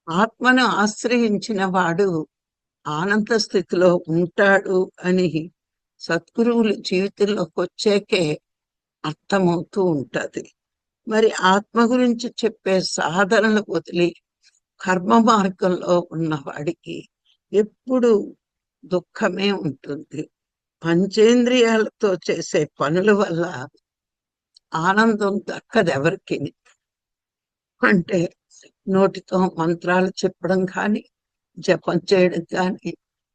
ఆత్మను ఆశ్రయించిన వాడు ఆనంద స్థితిలో ఉంటాడు అని సద్గురువుల జీవితంలోకి వచ్చాకే అర్థమవుతూ ఉంటది. మరి ఆత్మ గురించి చెప్పే సాధనలు వదిలి కర్మ మార్గంలో ఉన్న వాడికి ఎప్పుడు దుఃఖమే ఉంటుంది. పంచేంద్రియాలతో చేసే పనుల వల్ల ఆనందం దక్కదెవరికి. అంటే నోటితో మంత్రాలు చెప్పడం కానీ, జపం చేయడం కానీ,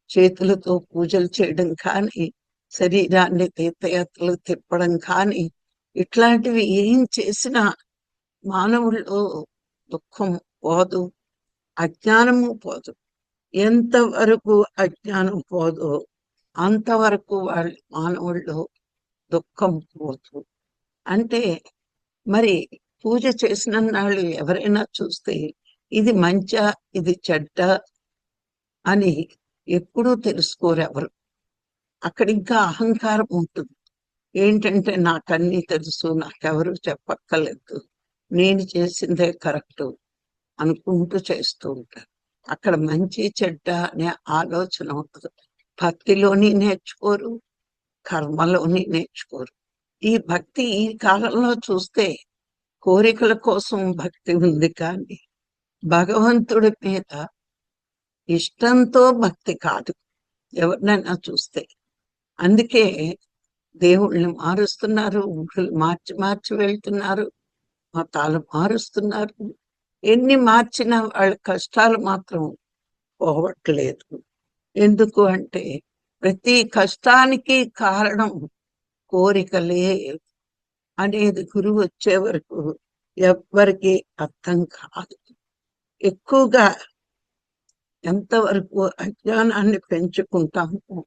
చేతులతో పూజలు చేయడం కానీ, శరీరాన్ని తీర్థయాత్రలు తిప్పడం కానీ, ఇట్లాంటివి ఏం చేసినా మానవుల్లో దుఃఖం పోదు, అజ్ఞానము పోదు. ఎంతవరకు అజ్ఞానం పోదో అంతవరకు మానవుల్లో దుఃఖం పోదు. అంటే మరి పూజ చేసిన నాళ్ళు ఎవరైనా చూస్తే ఇది మంచా ఇది చెడ్డ అని ఎప్పుడూ తెలుసుకోరు ఎవరు. అక్కడ ఇంకా అహంకారం ఉంటుంది. ఏంటంటే నాకన్నీ తెలుసు, నాకెవరు చెప్పక్కర్లేదు, నేను చేసిందే కరెక్ట్ అనుకుంటూ చేస్తూ ఉంటారు. అక్కడ మంచి చెడ్డ అనే ఆలోచన ఉంటుంది. భక్తిలోని నేర్చుకోరు, కర్మలోని నేర్చుకోరు. ఈ భక్తి ఈ కాలంలో చూస్తే కోరికల కోసం భక్తి ఉంది కానీ భగవంతుడి మీద ఇష్టంతో భక్తి కాదు ఎవరినైనా చూస్తే. అందుకే దేవుళ్ళని మారుస్తున్నారు, ఊళ్ళు మార్చి మార్చి వెళ్తున్నారు, మతాలు మారుస్తున్నారు. ఎన్ని మార్చినా వాళ్ళ కష్టాలు మాత్రం పోవట్లేదు. ఎందుకు అంటే ప్రతి కష్టానికి కారణం కోరికలే అనేది గురువు వచ్చే వరకు ఎవ్వరికి అర్థం కాదు. ఎక్కువగా ఎంతవరకు అజ్ఞానాన్ని పెంచుకుంటామో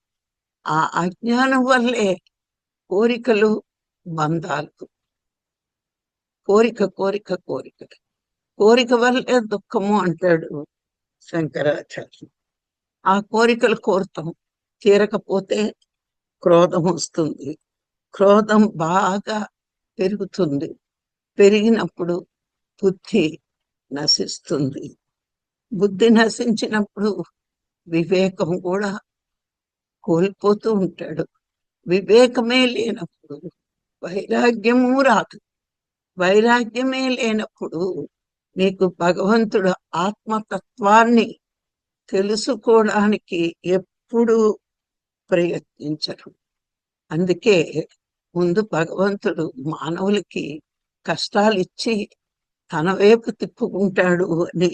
ఆ అజ్ఞానం వల్లే కోరికలు, బంధాలు. కోరిక కోరిక కోరిక కోరిక వల్లే దుఃఖము అంటాడు శంకరాచార్య. ఆ కోరికలు కోరుతాం, తీరకపోతే క్రోధం వస్తుంది. క్రోధం బాగా పెరుగుతుంది. పెరిగినప్పుడు బుద్ధి నశిస్తుంది. బుద్ధి నశించినప్పుడు వివేకం కూడా కోల్పోతూ ఉంటాడు. వివేకమే లేనప్పుడు వైరాగ్యము రాదు. వైరాగ్యమే లేనప్పుడు నీకు భగవంతుడు ఆత్మతత్వాన్ని తెలుసుకోవడానికి ఎప్పుడు ప్రయత్నించరు. అందుకే ముందు భగవంతుడు మానవులకి కష్టాలు ఇచ్చి తన వైపు తిప్పుకుంటాడు అని